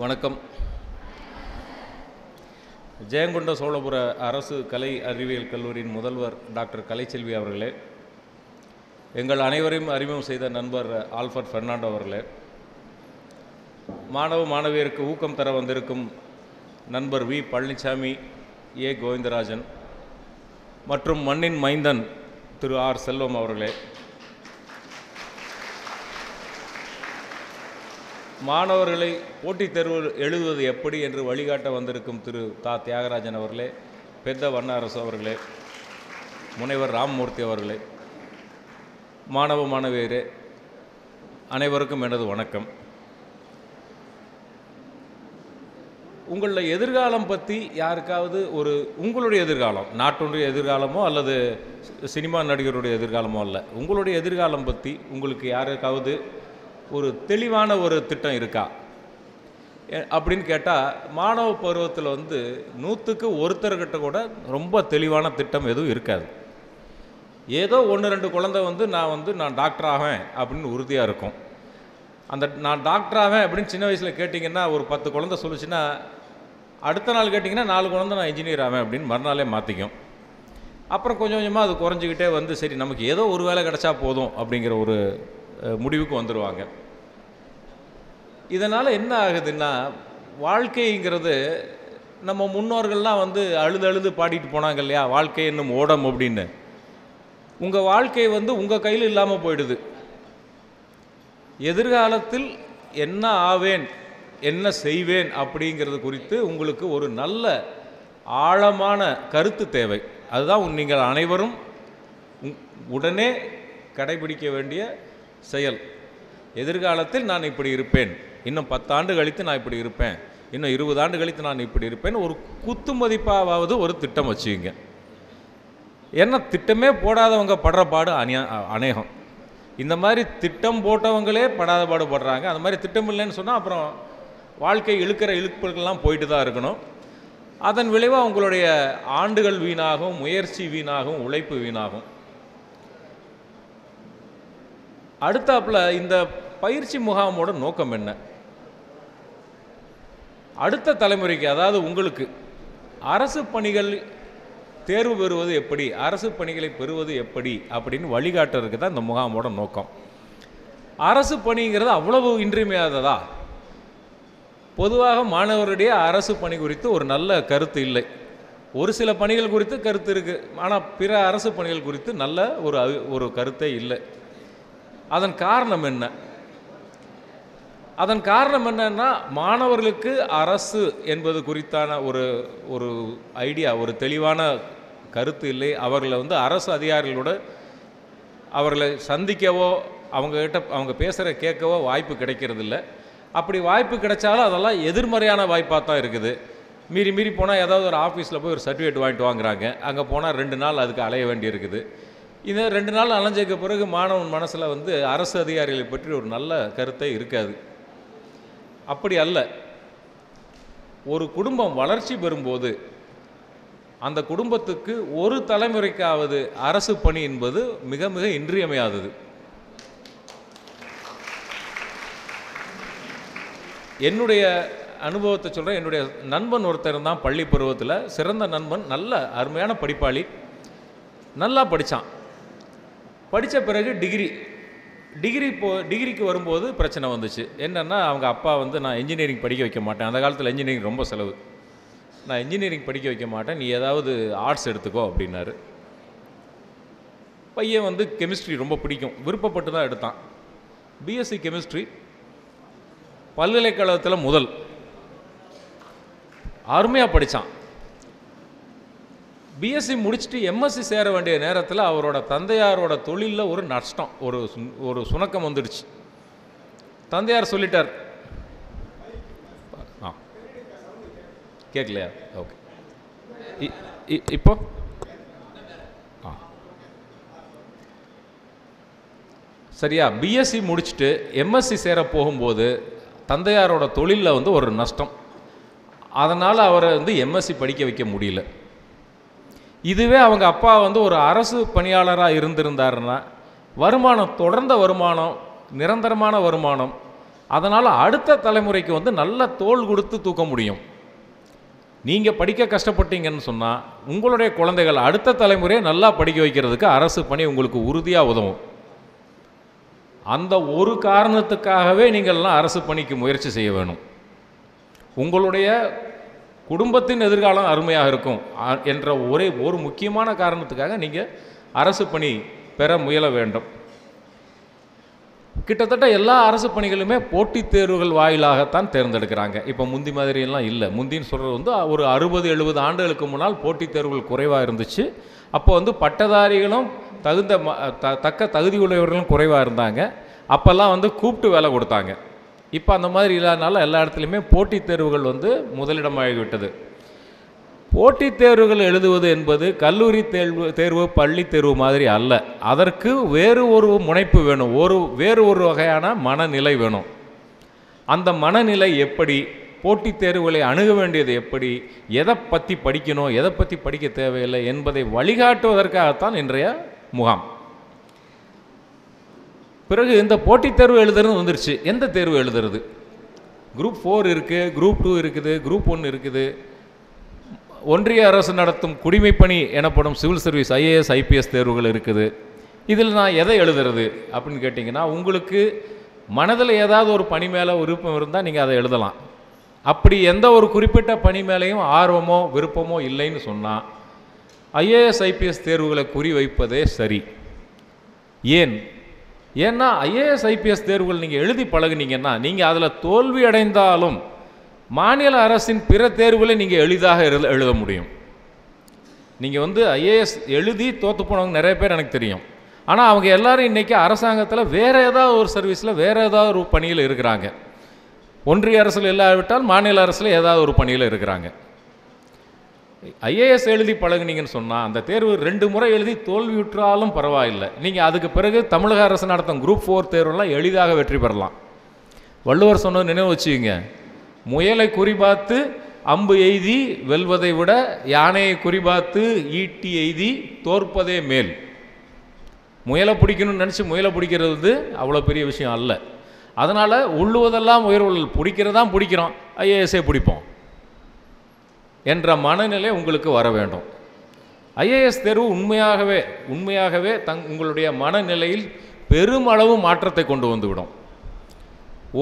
வணக்கம். ஜெயங்கொண்ட சோழபுர அரசு கலை அறிவியல் கல்லூரியின் முதல்வர் டாக்டர் கலைச்செல்வி அவர்களே, எங்கள் அனைவரையும் அறிமுகம் செய்த நண்பர் ஆல்ஃபர்ட் பெர்னாண்டோ அவர்களே, மாணவ மாணவியருக்கு ஊக்கம் தர வந்திருக்கும் நண்பர் வி பழனிசாமி, ஏ கோவிந்தராஜன் மற்றும் மண்ணின் மைந்தன் திரு ஆர் செல்வம் அவர்களே, மாணவர்களை போட்டித் தேர்வு எழுதுவது எப்படி என்று வழிகாட்ட வந்திருக்கும் திரு தா தியாகராஜன் அவர்களே, பெத்த வண்ணாரசு அவர்களே, முனைவர் ராமமூர்த்தி அவர்களே, மாணவ மாணவியரே அனைவருக்கும் எனது வணக்கம். உங்களுடைய எதிர்காலம் பற்றி யாருக்காவது உங்களுடைய எதிர்காலம், நாட்டுடைய எதிர்காலமோ அல்லது சினிமா நடிகருடைய எதிர்காலமோ அல்ல, உங்களுடைய எதிர்காலம் பற்றி உங்களுக்கு யாருக்காவது ஒரு தெளிவான ஒரு திட்டம் இருக்கா அப்படின்னு கேட்டால், மாணவ பருவத்தில் 100க்கு ஒருத்தர்கிட்ட கூட ரொம்ப தெளிவான திட்டம் எதுவும் இருக்காது. ஏதோ 1-2 குழந்தை நான் டாக்டர் ஆவேன் அப்படின்னு உறுதியாக இருக்கும். அந்த நான் டாக்டர் ஆவேன் அப்படின்னு சின்ன வயசில் கேட்டிங்கன்னா ஒரு 10 குழந்தை சொல்லிச்சுன்னா, அடுத்த நாள் கேட்டிங்கன்னா 4 குழந்தை நான் இன்ஜினியர் ஆவேன் அப்படின்னு மறுநாளே மாற்றிக்கும். அப்புறம் கொஞ்சம் கொஞ்சமாக அது குறைஞ்சிக்கிட்டே சரி நமக்கு ஏதோ ஒரு வேலை கிடச்சா போதும் அப்படிங்கிற ஒரு முடிவுக்கு வந்துடுவாங்க. இதனால் என்ன ஆகுதுன்னா, வாழ்க்கைங்கிறது நம்ம முன்னோர்கள்லாம் அழுது பாடிட்டு போனாங்க இல்லையா, வாழ்க்கை என்னும் ஓடம் அப்படின்னு. உங்கள் வாழ்க்கை உங்கள் கையில் இல்லாமல் போயிடுது. எதிர்காலத்தில் என்ன ஆவேன், என்ன செய்வேன் அப்படிங்கிறது குறித்து உங்களுக்கு ஒரு நல்ல ஆழமான கருத்து தேவை. அதுதான் நீங்கள் அனைவரும் உடனே கடைபிடிக்க வேண்டிய செயல். எதிர்காலத்தில் நான் இப்படி இருப்பேன், இன்னும் 10 ஆண்டு கழித்து நான் இப்படி இருப்பேன், இன்னும் 20 ஆண்டு கழித்து நான் இப்படி இருப்பேன், ஒரு குத்து மதிப்பாவது ஒரு திட்டம் வச்சுக்கிங்க. ஏன்னா திட்டமே போடாதவங்க படுற பாடு அநேகம். இந்த மாதிரி திட்டம் போட்டவங்களே படாத பாடு படுறாங்க. அந்த மாதிரி திட்டம் இல்லைன்னு சொன்னால் அப்புறம் வாழ்க்கை இழுப்புகள்லாம் போயிட்டு தான் இருக்கணும். அதன் விளைவாக உங்களுடைய ஆண்டுகள் வீணாகும், முயற்சி வீணாகும், உழைப்பு வீணாகும். அடுத்தாப்புல இந்த பயிற்சி முகாமோட நோக்கம் என்ன? அடுத்த தலைமுறைக்கு, அதாவது உங்களுக்கு அரசு பணிகள் தேர்வு பெறுவது எப்படி, அரசு பணிகளை பெறுவது எப்படி அப்படின்னு வழிகாட்டுறதுக்கு தான் இந்த முகாமோட நோக்கம். அரசு பணிங்கிறது அவ்வளவு இன்றியமையாததா? பொதுவாக மாணவருடைய அரசு பணி குறித்து ஒரு நல்ல கருத்து இல்லை. ஒரு சில பணிகள் குறித்து கருத்து இருக்குது, ஆனால் பிற அரசு பணிகள் குறித்து நல்ல ஒரு கருத்தே இல்லை. அதன் காரணம் என்ன? அதன் காரணம் என்னன்னா, மாணவர்களுக்கு அரசு என்பது குறித்தான ஒரு ஐடியா, ஒரு தெளிவான கருத்து இல்லை. அவர்களை அரசு அதிகாரிகளோட அவர்களை சந்திக்கவோ அவங்க பேசுகிற கேட்கவோ வாய்ப்பு கிடைக்கிறது இல்லை. அப்படி வாய்ப்பு கிடைச்சாலும் அதெல்லாம் எதிர்மறையான வாய்ப்பாக தான் இருக்குது. மீறி போனால் ஏதாவது ஒரு ஆஃபீஸில் போய் ஒரு சர்டிஃபிகேட் வாங்கிட்டு வாங்குறாங்க, அங்கே போனால் 2 நாள் அதுக்கு அலைய வேண்டி இருக்குது. இந்த 2 நாள் அலைஞ்சதுக்கு பிறகு மாணவன் மனசில் அரசு அதிகாரிகளை பற்றி ஒரு நல்ல கருத்தை இருக்காது. அப்படி அல்ல. ஒரு குடும்பம் வளர்ச்சி பெறும்போது அந்த குடும்பத்துக்கு ஒரு தலைமுறைக்காவது அரசு பணி என்பது மிக மிக இன்றியமையாதது. என்னுடைய அனுபவத்தை சொல்கிறேன். என்னுடைய நண்பன் ஒருத்தர் தான் பள்ளி பருவத்தில் சிறந்த நண்பன், நல்ல அருமையான படிப்பாளி, நல்லா படித்தான். படித்த பிறகு டிகிரிக்கு வரும்போது பிரச்சனை வந்துச்சு. என்னென்னா, அவங்க அப்பா நான் இன்ஜினியரிங் படிக்க வைக்க மாட்டேன், அந்த காலத்தில் இன்ஜினியரிங் ரொம்ப செலவு, நான் இன்ஜினியரிங் படிக்க வைக்க மாட்டேன், நீ ஏதாவது ஆர்ட்ஸ் எடுத்துக்கோ அப்படின்னாரு. பையன் கெமிஸ்ட்ரி ரொம்ப பிடிக்கும், விருப்பப்பட்டு தான் எடுத்தான். பிஎஸ்சி கெமிஸ்ட்ரி பல்கலைக்கழகத்தில் முதல், அருமையாக படித்தான். பிஎஸ்சி முடிச்சுட்டு எம்எஸ்சி சேர வேண்டிய நேரத்தில் அவரோட தந்தையாரோட தொழிலில் ஒரு நஷ்டம், ஒரு சுணக்கம் வந்துடுச்சு. தந்தையார் சொல்லிட்டார். கேட்கலையா? ஓகே. இப்போ சரியா? பிஎஸ்சி முடிச்சுட்டு எம்எஸ்சி சேர போகும்போது தந்தையாரோட தொழிலில் ஒரு நஷ்டம். அதனால் அவரை எம்எஸ்சி படிக்க வைக்க முடியல. இதுவே அவங்க அப்பா ஒரு அரசு பணியாளராக இருந்திருந்தாருன்னா வருமானம், தொடர்ந்த வருமானம், நிரந்தரமான வருமானம், அதனால் அடுத்த தலைமுறைக்கு வந்து நல்ல தோள் கொடுத்து தூக்க முடியும். நீங்கள் படிக்க கஷ்டப்பட்டீங்கன்னு சொன்னால் உங்களுடைய குழந்தைகள் அடுத்த தலைமுறையை நல்லா படிக்க வைக்கிறதுக்கு அரசு பணி உங்களுக்கு உறுதியாக உதவும். அந்த ஒரு காரணத்துக்காகவே நீங்கள்லாம் அரசு பணிக்கு முயற்சி செய்ய வேணும். உங்களுடைய குடும்பத்தின் எதிர்காலம் அருமையாக இருக்கும் என்ற ஒரு முக்கியமான காரணத்துக்காக நீங்கள் அரசு பணி பெற முயல வேண்டும். கிட்டத்தட்ட எல்லா அரசு பணிகளுமே போட்டித் தேர்வுகள் வாயிலாகத்தான் தேர்ந்தெடுக்கிறாங்க. இப்போ முந்தி மாதிரியெல்லாம் இல்லை. முந்தின்னு சொல்கிறது வந்து ஒரு 60-70 ஆண்டுகளுக்கு முன்னால் போட்டித் தேர்வுகள் குறைவாக இருந்துச்சு. அப்போ வந்து பட்டதாரிகளும் தக்க தகுதி உடையவர்களும் குறைவாக இருந்தாங்க. அப்போல்லாம் வந்து கூப்பிட்டு வேலை கொடுத்தாங்க. இப்போ அந்த மாதிரி இல்லாதனால எல்லா இடத்துலையுமே போட்டித் தேர்வுகள் வந்து முதலிடமாகிவிட்டது. போட்டித் தேர்வுகள் எழுதுவது என்பது கல்லூரி தேர்வு பள்ளி தேர்வு மாதிரி அல்ல. அதற்கு வேறு ஒரு முனைப்பு வேணும், வேறு ஒரு வகையான மனநிலை வேணும். அந்த மனநிலை எப்படி, போட்டித் தேர்வுகளை அணுக வேண்டியது எப்படி, எதை பற்றி படிக்கணும் எதை பற்றி படிக்க தேவையில்லை என்பதை வழிகாட்டுவதற்காகத்தான் இன்றைய முகாம். பிறகு இந்த போட்டித் தேர்வு எழுதுறது வந்துருச்சு. எந்த தேர்வு எழுதுறது? குரூப் 4 இருக்குது, குரூப் 2 இருக்குது, குரூப் 1 இருக்குது. ஒன்றிய அரசு நடத்தும் குடிமைப்பணி எனப்படும் சிவில் சர்வீஸ் IAS IPS தேர்வுகள் இருக்குது. இதில் நான் எதை எழுதுறது அப்படின்னு கேட்டிங்கன்னா, உங்களுக்கு மனதில் ஏதாவது ஒரு பணி மேலே விருப்பம் இருந்தால் நீங்கள் அதை எழுதலாம். அப்படி எந்த ஒரு குறிப்பிட்ட பணி மேலேயும் ஆர்வமோ விருப்பமோ இல்லைன்னு சொன்னால் IAS IPS தேர்வுகளை குறிவைப்பதே சரி. ஏன்னா IAS IPS தேர்வுகள் நீங்கள் எழுதி பழகுனீங்கன்னா நீங்கள் அதில் தோல்வி அடைந்தாலும் மாநில அரசின் பிற தேர்வுகளை நீங்கள் எளிதாக எழுத முடியும். நீங்கள் வந்து IAS எழுதி தோற்று போனவங்க நிறைய பேர் எனக்கு தெரியும். ஆனால் அவங்க எல்லாரும் இன்றைக்கி அரசாங்கத்தில் வேறு ஏதாவது ஒரு சர்வீஸில் வேறு ஏதாவது ஒரு பணியில் இருக்கிறாங்க. ஒன்றிய அரசில் இல்லாவிட்டால் மாநில அரசில் ஏதாவது ஒரு பணியில் இருக்கிறாங்க. IAS எழுதி பழகுனீங்கன்னு சொன்னால் அந்த தேர்வு 2 முறை எழுதி தோல்வியுற்றாலும் பரவாயில்லை. நீங்கள் அதுக்கு பிறகு தமிழக அரசு நடத்தும் குரூப் 4 தேர்வுலாம் எளிதாக வெற்றி பெறலாம். வள்ளுவர் சொன்னது நினைவு வச்சுக்கிங்க, முயலை குறிபார்த்து அம்பு எய்தி வெல்வதை விட யானையை குறிபார்த்து ஈட்டி எய்தி தோற்பதே மேல். முயலை பிடிக்கணும்னு நினச்சி முயலை பிடிக்கிறது வந்து அவ்வளோ பெரிய விஷயம் அல்ல. அதனால் உள்ளுவதெல்லாம் உயர்வுகள் பிடிக்கிறதான் பிடிக்கிறோம், IASஐ பிடிப்போம் என்ற மனநிலை உங்களுக்கு வர வேண்டும். IAS தேர்வு உண்மையாகவே உங்களுடைய மனநிலையில் பெருமளவு மாற்றத்தை கொண்டு வந்துவிடும்.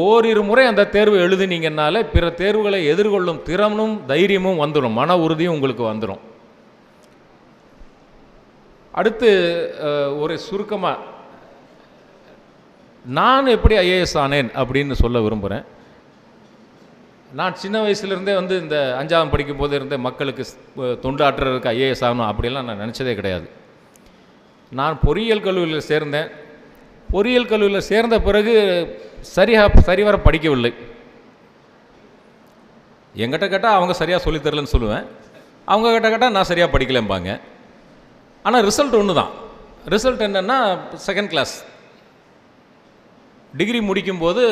ஓரிரு முறை அந்த தேர்வு எழுதினீங்கன்னாலே பிற தேர்வுகளை எதிர்கொள்ளும் திறனும் தைரியமும் வந்துடும், மன உறுதியும் உங்களுக்கு வந்துடும். அடுத்து ஒரு சுருக்கமாக நான் எப்படி IAS ஆனேன் அப்படின்னு சொல்ல விரும்புகிறேன். நான் சின்ன வயசுலேருந்தே வந்து இந்த 5ஆம் படிக்கும் போது இருந்தே மக்களுக்கு தொண்டாற்றுறதுக்கு IAS ஆகணும் அப்படிலாம் நான் நினச்சதே கிடையாது. நான் பொறியியல் கல்லூரியில் சேர்ந்தேன். பொறியியல் கல்லூரியில் சேர்ந்த பிறகு சரிவர படிக்கவில்லை. எங்கிட்ட கேட்டால் அவங்க சரியாக சொல்லித்தரலன்னு சொல்லுவேன், அவங்க கிட்ட கேட்டால் நான் சரியாக படிக்கலேம்பாங்க. ஆனால் ரிசல்ட் ஒன்று தான். ரிசல்ட் என்னென்னா செகண்ட் கிளாஸ். டிகிரி முடிக்கும்போது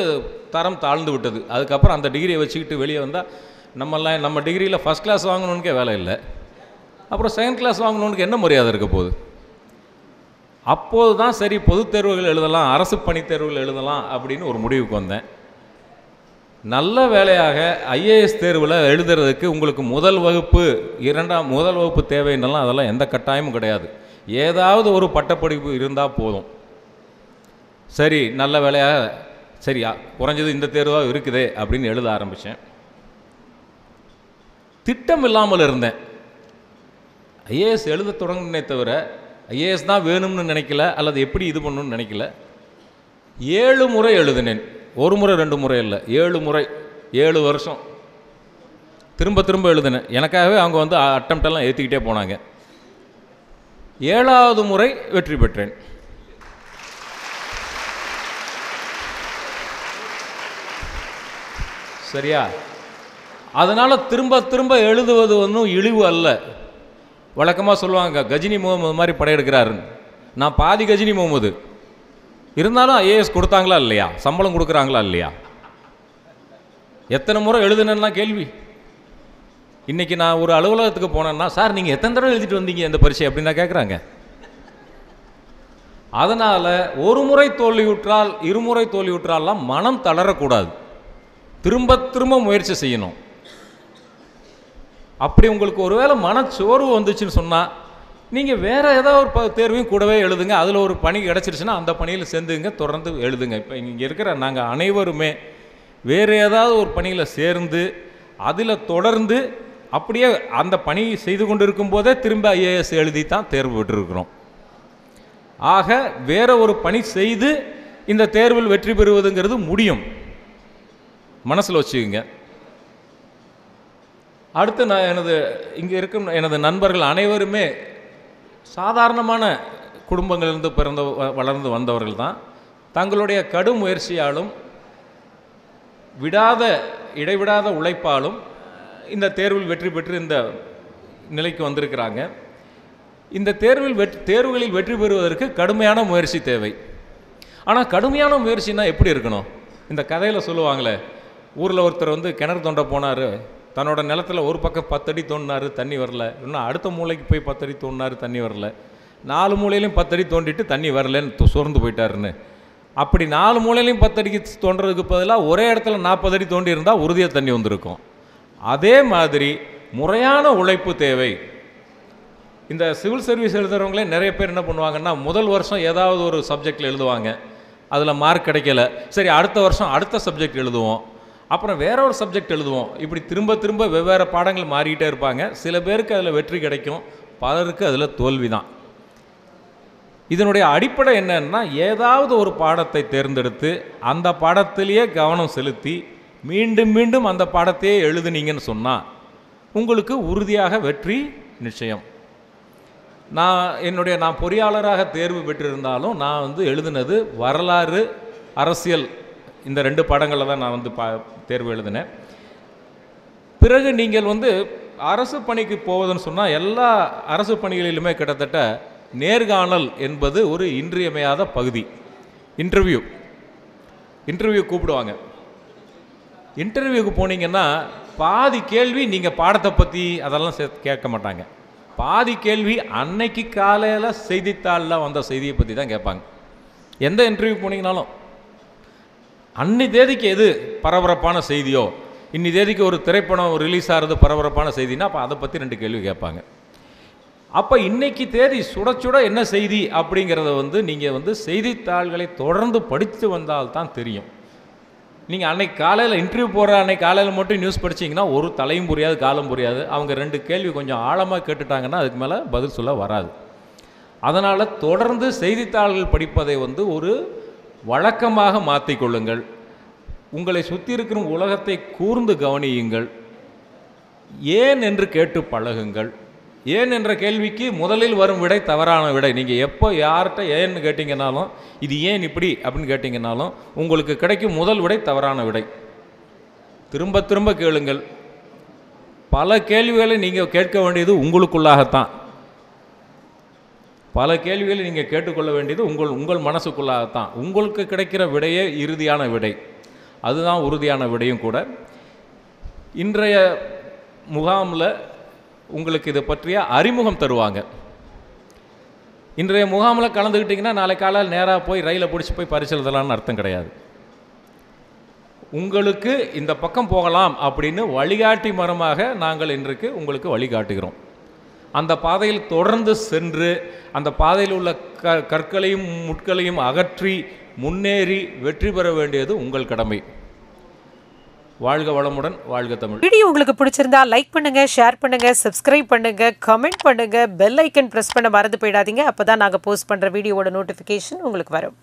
தரம் தாழ்ந்து விட்டது. அதுக்கப்புறம் அந்த டிகிரியை வச்சுக்கிட்டு வெளியே வந்தால் நம்ம டிகிரியில் ஃபஸ்ட் கிளாஸ் வாங்கணுன்னுக்கே வேலை இல்லை, அப்புறம் செகண்ட் கிளாஸ் வாங்கணுன்னு என்ன மரியாதை இருக்க போகுது? அப்போது தான் சரி பொதுத் தேர்வுகள் எழுதலாம், அரசு பணி தேர்வுகள் எழுதலாம் அப்படின்னு ஒரு முடிவுக்கு வந்தேன். நல்ல வேலையாக IAS தேர்வில் எழுதுறதுக்கு உங்களுக்கு முதல் வகுப்பு தேவைன்னெல்லாம் அதெல்லாம் எந்த கட்டாயமும் கிடையாது. ஏதாவது ஒரு பட்டப்படிப்பு இருந்தால் போதும். சரி, நல்ல வேலையாக சரியா குறைஞ்சது இந்த தேர்வாக இருக்குதே அப்படின்னு எழுத ஆரம்பித்தேன். திட்டம் இல்லாமல் இருந்தேன். IAS எழுத தொடங்கினே தவிர IAS தான் வேணும்னு நினைக்கல, அல்லது எப்படி இது பண்ணணும்னு நினைக்கல. 7 முறை எழுதினேன். 1 முறை 2 முறை இல்லை, 7 முறை, 7 வருஷம் திரும்ப எழுதினேன். எனக்காகவே அவங்க வந்து அட்டம்ப்டெல்லாம் ஏற்றிக்கிட்டே போனாங்க. 7ஆவது முறை வெற்றி பெற்றேன். சரியா? அதனால் திரும்ப எழுதுவது ஒன்றும் இழிவு அல்ல. வழக்கமாக சொல்லுவாங்க கஜினி முகமது மாதிரி படையெடுக்கிறாருன்னு. நான் பாதி கஜினி முகமது. இருந்தாலும் IAS கொடுத்தாங்களா இல்லையா, சம்பளம் கொடுக்குறாங்களா இல்லையா, எத்தனை முறை எழுதுனேன்னா கேள்வி. இன்றைக்கி நான் ஒரு அலுவலகத்துக்கு போனேன்னா, சார் நீங்கள் எத்தனை தடவை எழுதிட்டு வந்தீங்க இந்த பரீட்சை அப்படின்னு தான் கேட்குறாங்க. அதனால் ஒரு முறை தோல்வியுற்றால் இருமுறை தோல்வியுற்றாலாம் மனம் தளரக்கூடாது, திரும்ப திரும்ப முயற்சி செய்யணும். அப்படி உங்களுக்கு ஒருவேளை மனச்சோர்வு வந்துச்சுன்னு சொன்னால் நீங்கள் வேறு ஏதாவது ஒரு தேர்வையும் கூடவே எழுதுங்க. அதில் ஒரு பணி கிடச்சிருச்சுன்னா அந்த பணியில் சேர்ந்துங்க, தொடர்ந்து எழுதுங்க. இப்போ இங்கே இருக்கிற நாங்கள் அனைவருமே வேறு ஏதாவது ஒரு பணியில் சேர்ந்து அதில் தொடர்ந்து அப்படியே அந்த பணி செய்து கொண்டு இருக்கும்போதே திரும்ப IAS எழுதி தான் தேர்வு பெற்றிருக்கிறோம். ஆக வேற ஒரு பணி செய்து இந்த தேர்வில் வெற்றி பெறுவதுங்கிறது முடியும், மனசில் வச்சுக்கோங்க. அடுத்து நான் இங்கே இருக்கும் எனது நண்பர்கள் அனைவருமே சாதாரணமான குடும்பங்களிலிருந்து வளர்ந்து வந்தவர்கள் தான். தங்களுடைய கடும் முயற்சியாலும் இடைவிடாத உழைப்பாலும் இந்த தேர்வில் வெற்றி பெற்று இந்த நிலைக்கு வந்திருக்கிறாங்க. இந்த தேர்வுகளில் வெற்றி பெறுவதற்கு கடுமையான முயற்சி தேவை. ஆனால் கடுமையான முயற்சினா எப்படி இருக்கணும்? இந்த கதையில் சொல்லுவாங்களே, ஊரில் ஒருத்தர் கிணறு தோண்ட போனார், தன்னோட நிலத்தில் ஒரு பக்கம் 10 அடி தோண்டினார், தண்ணி வரல. இன்னும் அடுத்த மூளைக்கு போய் 10 அடி தோண்டினார், தண்ணி வரல. 4 மூலையிலையும் 10 அடி தோண்டிட்டு தண்ணி வரலன்னு சோர்ந்து போயிட்டாருன்னு. அப்படி 4 மூலையிலையும் 10 அடிக்கு தோன்றதுக்கு பதிலாக ஒரே இடத்துல 40 அடி தோண்டி இருந்தால் உறுதியாக தண்ணி வந்திருக்கும். அதே மாதிரி முறையான உழைப்பு தேவை. இந்த சிவில் சர்வீஸ் எழுதுகிறவங்களே நிறைய பேர் என்ன பண்ணுவாங்கன்னா, முதல் வருஷம் ஏதாவது ஒரு சப்ஜெக்டில் எழுதுவாங்க, அதில் மார்க் கிடைக்கல, சரி அடுத்த வருஷம் அடுத்த சப்ஜெக்ட் எழுதுவோம், அப்புறம் வேற ஒரு சப்ஜெக்ட் எழுதுவோம். இப்படி திரும்ப திரும்ப வெவ்வேறு பாடங்கள் மாறிக்கிட்டே இருப்பாங்க. சில பேருக்கு அதில் வெற்றி கிடைக்கும், பலருக்கு அதில் தோல்வி தான். இதனுடைய அடிப்படை என்னன்னா, ஏதாவது ஒரு பாடத்தை தேர்ந்தெடுத்து அந்த பாடத்திலேயே கவனம் செலுத்தி மீண்டும் மீண்டும் அந்த பாடத்தையே எழுதுனீங்கன்னு சொன்னால் உங்களுக்கு உறுதியாக வெற்றி நிச்சயம். நான் பொறியாளராக தேர்வு பெற்றிருந்தாலும் நான் எழுதினது வரலாறு, அரசியல், இந்த 2 பாடங்களில் தான் நான் தேர்வு எழுதினேன். பிறகு நீங்கள் அரசு பணிக்கு போவதுன்னு சொன்னால் எல்லா அரசு பணிகளிலுமே கிட்டத்தட்ட நேர்காணல் என்பது ஒரு இன்றியமையாத பகுதி. இன்டர்வியூ கூப்பிடுவாங்க. இன்டர்வியூக்கு போனீங்கன்னா பாதி கேள்வி நீங்கள் பாடத்தை பற்றி அதெல்லாம் கேட்க மாட்டாங்க. பாதி கேள்வி அன்னைக்கு காலையில் செய்தித்தாளில் வந்த செய்தியை பற்றி தான் கேட்பாங்க. எந்த இன்டர்வியூ போனீங்கனாலும் அன்னி தேதிக்கு எது பரபரப்பான செய்தியோ, இன்னி தேதிக்கு ஒரு திரைப்படம் ரிலீஸ் ஆகிறது பரபரப்பான செய்தினா அப்போ அதை பற்றி 2 கேள்வி கேட்பாங்க. அப்போ இன்னைக்கு தேதி சுட சுட என்ன செய்தி அப்படிங்கிறத நீங்கள் செய்தித்தாள்களை தொடர்ந்து படித்து வந்தால்தான் தெரியும். நீங்கள் அன்னைக்கு காலையில் இன்டர்வியூ போகிற அன்னைக்கு காலையில் மட்டும் நியூஸ் படிச்சிங்கன்னா ஒரு தலையும் புரியாது, காலம் புரியாது. அவங்க 2 கேள்வி கொஞ்சம் ஆழமாக கேட்டுட்டாங்கன்னா அதுக்கு மேலே பதில் சொல்ல வராது. அதனால் தொடர்ந்து செய்தித்தாள்கள் படிப்பதை ஒரு வழக்கமாக மாற்றிக்கொள்ளுங்கள். உங்களை சுற்றி இருக்கிற உலகத்தை கூர்ந்து கவனியுங்கள். ஏன் என்று கேட்டு பழகுங்கள். ஏன் என்ற கேள்விக்கு முதலில் வரும் விடை தவறான விடை. நீங்கள் எப்போ யார்கிட்ட ஏன்னு கேட்டிங்கனாலும், இது ஏன் இப்படி அப்படின்னு கேட்டிங்கனாலும் உங்களுக்கு கிடைக்கும் முதல் விடை தவறான விடை. திரும்ப திரும்ப கேளுங்கள். பல கேள்விகளை நீங்கள் கேட்க வேண்டியது உங்களுக்குள்ளாகத்தான். பல கேள்விகளை நீங்கள் கேட்டுக்கொள்ள வேண்டியது உங்கள் மனசுக்குள்ளாகத்தான். உங்களுக்கு கிடைக்கிற விடையே இறுதியான விடை, அதுதான் உறுதியான விடையும் கூட. இன்றைய முகாமில் உங்களுக்கு இதை பற்றிய அறிமுகம் தருவாங்க. இன்றைய முகாமில் கலந்துக்கிட்டிங்கன்னா நாளை காலையில் நேராக போய் ரயிலை பிடிச்சி போய் பரிசு எழுதலான்னு அர்த்தம் கிடையாது. உங்களுக்கு இந்த பக்கம் போகலாம் அப்படின்னு வழிகாட்டி மரமாக நாங்கள் இன்றைக்கு உங்களுக்கு வழிகாட்டுகிறோம். அந்த பாதையில் தொடர்ந்து சென்று அந்த பாதையில் உள்ள கற்களையும் முட்களையும் அகற்றி முன்னேறி வெற்றி பெற வேண்டியது உங்கள் கடமை. வாழ்க வளமுடன், வாழ்க தமிழ். வீடியோ உங்களுக்கு பிடிச்சிருந்தா லைக் பண்ணுங்க, ஷேர் பண்ணுங்க, சப்ஸ்கிரைப் பண்ணுங்க, கமெண்ட் பண்ணுங்க, பெல் ஐக்கன் பிரஸ் பண்ண மறந்து போயிடாதீங்க. அப்பதான் நாங்கள் போஸ்ட் பண்ற வீடியோவோட நோட்டிஃபிகேஷன் உங்களுக்கு வரும்.